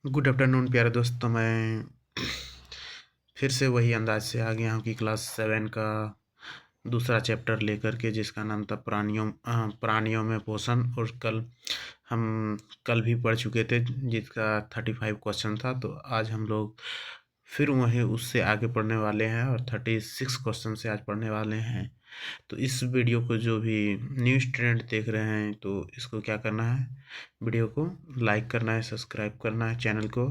Good afternoon प्यारे दोस्तों। मैं फिर से वही अंदाज से आ गया हूँ कि क्लास 7 का दूसरा चैप्टर लेकर के, जिसका नाम था प्राणियों में पोषण। और हम कल भी पढ़ चुके थे, जिसका 35 क्वेश्चन था। तो आज हम लोग फिर वही उससे आगे पढ़ने वाले हैं और 36 क्वेश्चन से आज पढ़ने वाले हैं। तो इस वीडियो को जो भी न्यू स्टूडेंट देख रहे हैं, तो इसको क्या करना है, वीडियो को लाइक करना है, सब्सक्राइब करना है चैनल को,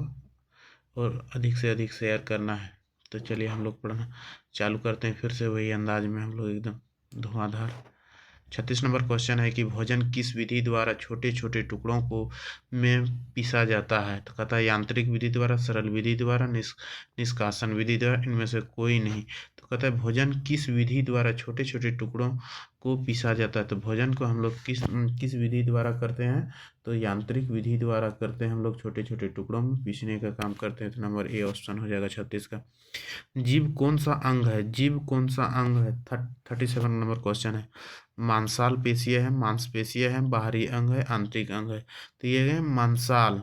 और अधिक से अधिक शेयर करना है। तो चलिए हम लोग पढ़ना चालू करते हैं। फिर से वही अंदाज में हम लोग एकदम धुआंधार। 36 नंबर क्वेश्चन है कि भोजन किस विधि द्वारा छोटे छोटे टुकड़ों को में पीसा जाता है। तो कहता है यांत्रिक विधि द्वारा, सरल विधि द्वारा, निष्कासन विधि द्वारा, इनमें से कोई नहीं। तो कहता है भोजन किस विधि द्वारा छोटे छोटे टुकड़ों को पीसा जाता है। तो भोजन को हम लोग किस किस विधि द्वारा करते हैं, तो यांत्रिक विधि द्वारा करते हैं। हम लोग छोटे छोटे टुकड़ों में पीसने का काम करते हैं। तो नंबर ए ऑप्शन हो जाएगा 36 का। जीव कौन सा अंग है, जीव कौन सा अंग है। 37 नंबर क्वेश्चन है। मांसाल पेशियाँ है, मांसपेशियाँ है, बाहरी अंग है, आंतरिक अंग है। तो ये है मांसाल।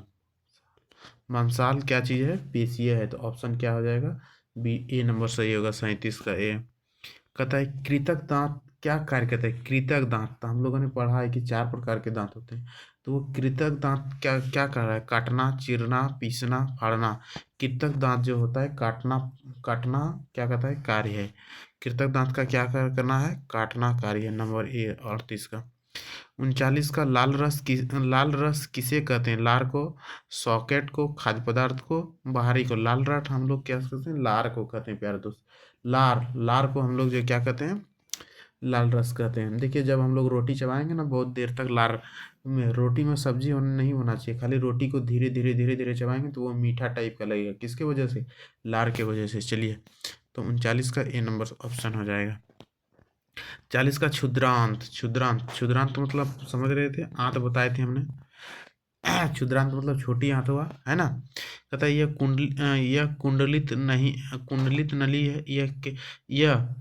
मांसाल क्या चीज़ है, पेशियाँ है। तो ऑप्शन क्या हो जाएगा, बी, ए नंबर सही होगा। 37 का ए। कहता है कृतक दांत क्या कार्य करता है। कृतक दांत, तो हम लोगों ने पढ़ा है कि 4 प्रकार के दांत होते हैं। तो वो कृतक दांत क्या क्या कर रहा है, काटना, चीरना, पीसना, फाड़ना। कृतक दांत जो होता है काटना, काटना क्या कहता है, कार्य है। कृतक दांत का क्या कार्य करना है, काटना कार्य है। नंबर ए 38 का। 39 का लाल रस किसे कहते हैं। लार को, सॉकेट को, खाद्य पदार्थ को, बाहरी को। लाल रस हम लोग क्या कहते हैं, लार को कहते हैं प्यारे दोस्त। लार लार को हम लोग जो क्या कहते हैं, लाल रस कहते हैं। देखिए जब हम लोग रोटी चबाएंगे ना, बहुत देर तक लार में, रोटी में सब्जी नहीं होना चाहिए, खाली रोटी को धीरे धीरे धीरे धीरे चबाएंगे तो वो मीठा टाइप का लगेगा। किसके वजह से, लार के वजह से। चलिए, तो 39 का ए नंबर ऑप्शन हो जाएगा। 40 का क्षुद्रांत। क्षुद्रांत, क्षुद्रांत मतलब समझ रहे थे, आंत बताए थे हमने। क्षुद्रांत मतलब छोटी आंत हुआ, है ना। कहता है यह कुंडलित नहीं, कुंडलित नली है। यह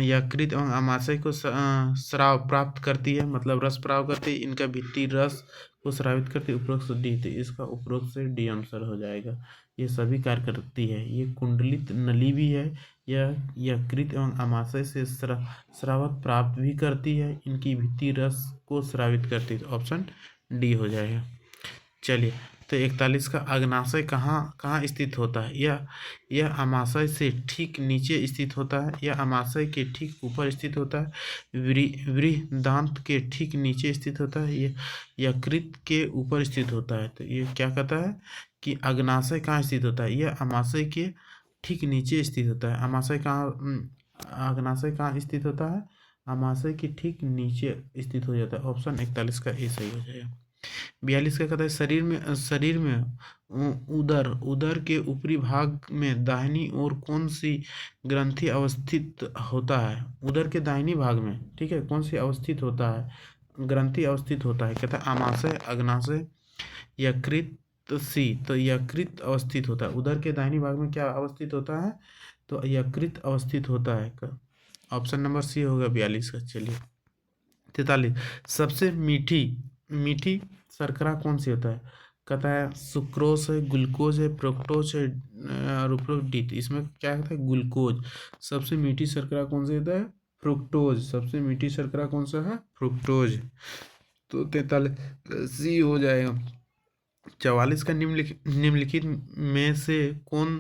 यकृत एवं आमाशय को स्राव प्राप्त करती है, मतलब रस प्राप्त करती है। इनका भित्ति रस को स्रावित करती है। उपरोक्त से डी, तो इसका उपरोक्त से डी आंसर हो जाएगा। ये सभी कार्य करती है। ये कुंडलित नली भी है, यह यकृत एवं आमाशय से स्रावत प्राप्त भी करती है। इनकी भित्ति रस को स्रावित करती है। तो ऑप्शन डी हो जाएगा। चलिए, तो 41 का अग्नाशय कहाँ कहाँ स्थित होता है। यह अमाशय से ठीक नीचे स्थित होता है, यह अमाशय के ठीक ऊपर स्थित होता है, वृहदांत के ठीक नीचे स्थित होता है, यह यकृत के ऊपर स्थित होता है। तो ये क्या कहता है कि अग्नाशय कहाँ स्थित होता है, यह अमाशय के ठीक नीचे स्थित होता है। अमाशय कहाँ, अग्नाशय कहाँ स्थित होता है, अमाशय के ठीक नीचे स्थित हो जाता है। ऑप्शन 41 का ए सही हो जाएगा। 42 का कहता है शरीर में उदर उदर के ऊपरी भाग में दाहिनी ओर कौन सी ग्रंथि अवस्थित होता है। उदर के दाहिनी भाग में, ठीक है, कौन सी अवस्थित होता है, ग्रंथि अवस्थित होता है। कहता है अमाशय, अग्नाशय, यकृत। तो सी, तो यकृत अवस्थित होता है। उदर के दाहिनी भाग में क्या अवस्थित होता है, तो यकृत अवस्थित होता है। ऑप्शन नंबर सी होगा 42 का। चलिए, 43 सबसे मीठी मीठी शर्करा कौन सी होता है। कहता है सुक्रोज है, ग्लूकोज है, फ्रुक्टोज है, और उपरोक्त डी। तो इसमें क्या कहता है, ग्लूकोज। सबसे मीठी शर्करा कौन सी होता है, फ्रुक्टोज। सबसे मीठी शर्करा कौन सा है, फ्रुक्टोज। तो 43 सी हो जाएगा। 44 का निम्नलिखित में से कौन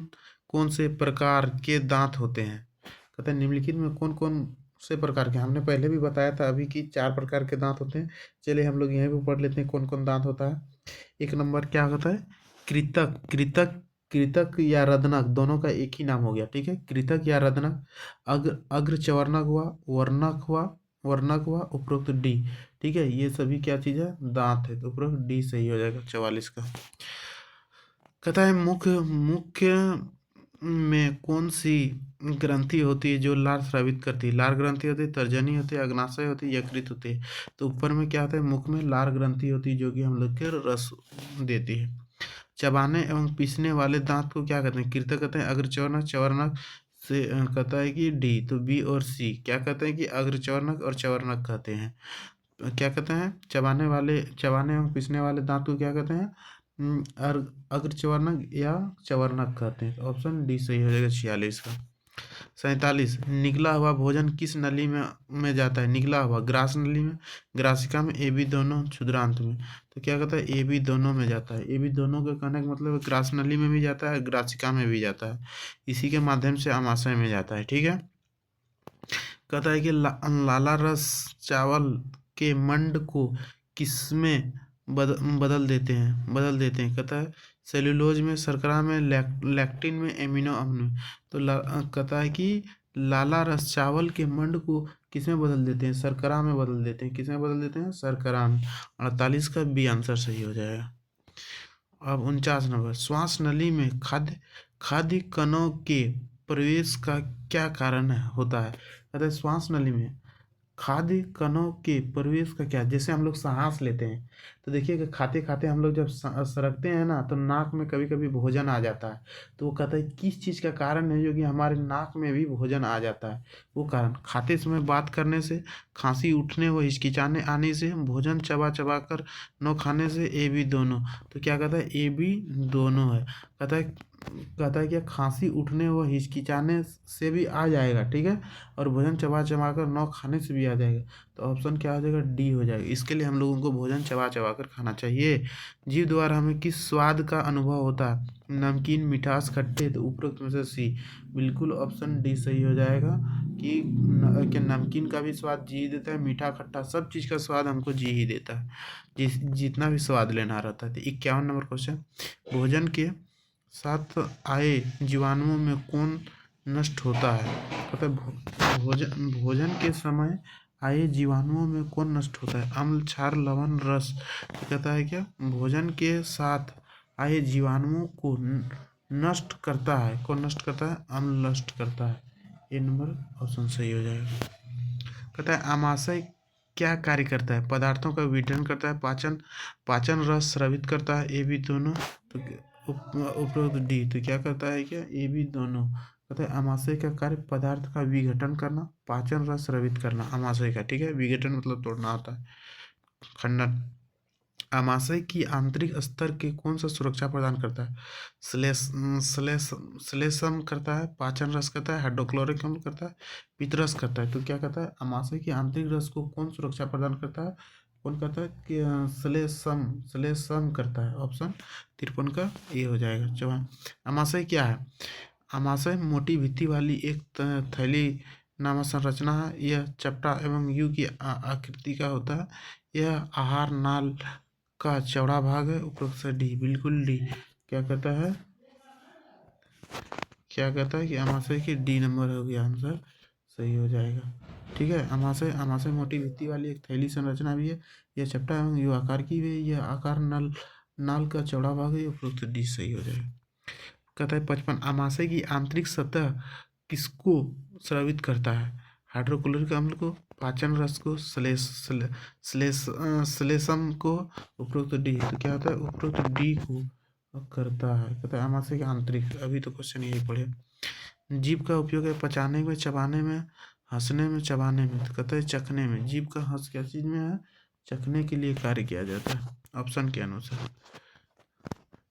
कौन से प्रकार के दांत होते हैं। कहते हैं निम्नलिखित में कौन कौन से प्रकार के, हमने पहले भी बताया था अभी कि 4 प्रकार के दांत होते हैं। चलिए हम लोग यहाँ पे पढ़ लेते हैं कौन कौन दांत होता है। एक नंबर क्या होता है, कृतक। कृतक, कृतक या रदनक दोनों का एक ही नाम हो गया, ठीक है। कृतक या रदनक। अग्र चवर्णक हुआ, वर्णक हुआ, वर्णक हुआ, उपरोक्त डी। ठीक है, ये सभी क्या चीज़ है, दांत है। तो उपरोक्त डी सही हो जाएगा 44 का। कहता है मुख्य मुख्य में कौन सी ग्रंथि होती है जो लार स्रावित करती है। लार ग्रंथि होती है, तर्जनी होती है, अग्नाशय होती है, यकृत होती है। तो ऊपर में क्या होता है, मुख में लार ग्रंथि होती है जो कि हम लोग के रस देती है। चबाने एवं पीसने वाले दांत को क्या कहते हैं, कृतक कहते हैं। अग्रचवर्णक, चवर्णक से कहता है कि डी। तो बी और सी क्या कहते हैं कि अग्रचवर्णक और चवर्णक कहते हैं। क्या कहते हैं, चबाने एवं पीसने वाले दांत को क्या कहते हैं, अग्रचवर्णक या चवर्णक कहते हैं। ऑप्शन डी सही हो जाएगा 46 का। 47 निगला हुआ भोजन किस नली में जाता है? निगला हुआ ग्रास नली में, ग्रासिका में, ए बी दोनों, क्षुद्रांत में। तो क्या कहता है? ए बी दोनों में जाता है। ए बी दोनों का कहने का मतलब ग्रास नली में भी जाता है, ग्रासिका में भी जाता है, इसी के माध्यम से आमाशय में जाता है। ठीक है। कहता है कि लाला रस चावल के मंड को किसमें बदल देते हैं। कहता है सेल्यूलोज में, शर्करा में, लैक्टिन में, एमिनो अम्ल में। तो कहता है कि लाला रस चावल के मंड को किसमें बदल देते हैं? शर्करा में बदल देते हैं। किसमें बदल देते हैं? शर्करा में। 48 का बी आंसर सही हो जाएगा। अब 49 नंबर, श्वास नली में खाद्य कणों के प्रवेश का क्या कारण होता है? कहता है श्वास नली में खाद्य कणों के प्रवेश का क्या, जैसे हम लोग सांस लेते हैं तो देखिए खाते खाते हम लोग जब सरकते हैं ना तो नाक में कभी कभी भोजन आ जाता है। तो वो कहता है किस चीज़ का कारण है जो कि हमारे नाक में भी भोजन आ जाता है? वो कारण खाते समय बात करने से, खांसी उठने व हिचकिचाने आने से, भोजन चबा चबा कर न खाने से, ए बी दोनों। तो क्या कहता है? ए बी दोनों है। कहता है कि खांसी उठने व हिचकिचाने से भी आ जाएगा। ठीक है। और भोजन चबा चबा कर न खाने से भी आ जाएगा। तो ऑप्शन क्या हो जाएगा? डी हो जाएगा। इसके लिए हम लोगों को भोजन चबा चबा कर खाना चाहिए। जीभ द्वारा हमें किस स्वाद का अनुभव होता है? नमकीन, मिठास, खट्टे। तो उपरोक्त में से सी। बिल्कुल ऑप्शन डी सही हो जाएगा कि क्या नमकीन का भी स्वाद जी ही देता है, मीठा खट्टा सब चीज़ का स्वाद हमको जी ही देता है, जितना भी स्वाद लेना रहता है। तो 51 नंबर क्वेश्चन, भोजन के साथ आए जीवाणुओं में कौन नष्ट होता है? कहता है भोजन के समय आए जीवाणुओं में कौन नष्ट होता है? अम्ल, क्षार, लवण, रस। तो कहता है क्या? भोजन के साथ आए जीवाणुओं को नष्ट करता है। कौन नष्ट करता है? अम्ल नष्ट करता है। ये नंबर ऑप्शन सही हो जाएगा। कहता है आमाशय क्या कार्य करता है? पदार्थों का विघटन करता है, पाचन, रस स्रावित करता है, ए बी दोनों। तो उपरोक्त डी। तो क्या करता है? क्या ए बी दोनों। कहता है आमाशय का कार्य पदार्थ का विघटन करना, पाचन, रस स्रावित करना, आमाशय का। ठीक है। विघटन मतलब तोड़ना होता है, खंडन। आमाशय की आंतरिक स्तर के कौन सा सुरक्षा प्रदान करता है? श्लेष्म करता है, पाचन रस करता है, हाइड्रोक्लोरिक अम्ल करता है, पित्तरस करता है। तो क्या कहता है? आमाशय की आंतरिक रस को कौन सुरक्षा प्रदान करता है? कौन करता है? कि श्लेष्म करता है। ऑप्शन 53 का ये हो जाएगा। जवाब आमाशय क्या है? आमाशय मोटी भित्ति वाली एक थैली नामक संरचना है। यह चपटा एवं यू की आकृति का होता है। यह आहार नाल का चौड़ा भाग है। उपरोक्त से डी। बिल्कुल डी। क्या कहता है? कि आमाशय की डी नंबर हो गया आंसर सही हो जाएगा। ठीक है। आमाशय मोटी भित्ति वाली एक थैली संरचना भी है। यह चपटा एवं यू आकार की भी है। यह आकार नाल का चौड़ा भाग है। उपरोक्त डी सही हो जाएगा। कहता है 55 आमाशय की आंतरिक सतह किसको स्रावित करता है? हाइड्रोक्लोरिक अम्ल को, पाचन रस को, श्लेष्म को, उपरोक्त डी। तो क्या होता है? उपरोक्त डी को करता है। कहता है आमाशय की आंतरिक। अभी तो क्वेश्चन यही पढ़े। जीभ का उपयोग है पचाने में, चबाने में, हंसने में, चबाने में। तो कहता है चखने में। जीभ का हंस क्या चीज में है? चखने के लिए कार्य किया जाता है ऑप्शन के अनुसार।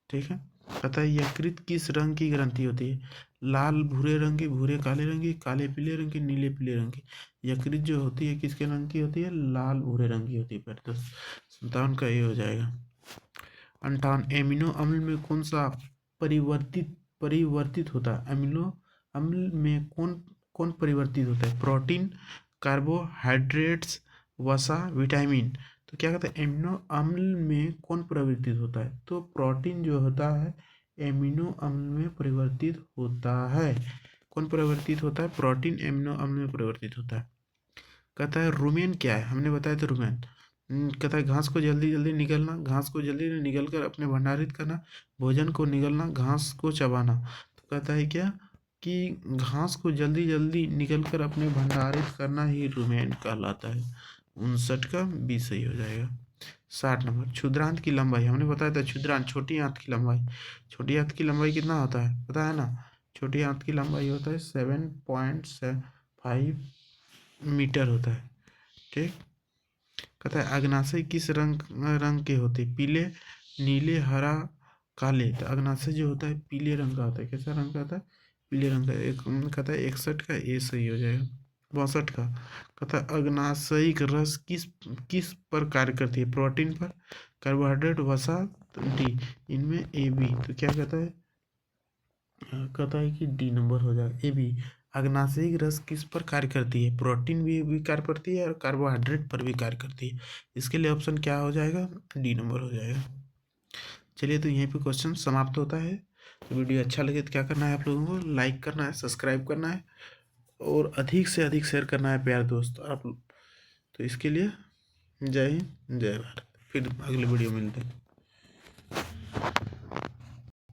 ठीक है। कहता है यकृत किस रंग की ग्रंथि होती है? लाल भूरे रंग की, भूरे काले रंग की, काले पीले रंग की, नीले पीले रंग की। यकृत जो होती है किसके रंग की होती है? लाल भूरे रंग की होती है। फिर तो 57 का ये हो जाएगा। 58 एमिनो अम्ल में कौन सा परिवर्तित होता है? अमीनो अम्ल में कौन कौन परिवर्तित होता है? प्रोटीन, कार्बोहाइड्रेट्स, वसा, विटामिन। तो क्या कहते हैं? एमिनो अम्ल में कौन परिवर्तित होता है? तो प्रोटीन जो होता है एमिनो अम्ल में परिवर्तित होता है। कौन परिवर्तित होता है? प्रोटीन एमिनो अम्ल में परिवर्तित होता है। कहता है रुमेन क्या है? हमने बताया था रुमेन। कहता है घास को जल्दी जल्दी निगलना, घास को जल्दी निगल कर अपने भंडारित करना, भोजन को निगलना, घास को चबाना। तो कहता है क्या कि घास को जल्दी जल्दी निकल कर अपने भंडारित करना ही रुमेन कहलाता है। 59 का बी सही हो जाएगा। 60 नंबर, क्षुद्रांत की लंबाई। हमने बताया था क्षुद्रांत छोटी आंत की लंबाई। छोटी आंत की लंबाई कितना होता है पता है ना? छोटी आंत की लंबाई होता है 7.5 मीटर होता है। ठीक। कहता है अग्नाशय किस रंग के होते? पीले, नीले, हरा, काले, तो अग्नाशय जो होता है पीले रंग का होता है। कैसा रंग का होता है? पीले रंग का। एक कहता है 61 का, ए सही हो जाएगा। 62 का कहता है अग्नाशयिक रस किस किस पर कार्य करती है? प्रोटीन पर, कार्बोहाइड्रेट, वसा, डी। इनमें ए बी। तो क्या कहता है? कहता है कि डी नंबर हो जाएगा, ए बी। अग्नाशयिक रस किस पर कार्य करती है? प्रोटीन भी कार्य करती है और कार्बोहाइड्रेट पर भी कार्य करती है। इसके लिए ऑप्शन क्या हो जाएगा? डी नंबर हो जाएगा। चलिए, तो यहीं पे क्वेश्चन समाप्त होता है। तो वीडियो अच्छा लगे तो क्या करना है आप लोगों को? लाइक करना है, सब्सक्राइब करना है और अधिक से अधिक शेयर करना है प्यार दोस्त आप। तो इसके लिए जय हिंद, जय भारत। फिर अगले वीडियो मिलते हैं।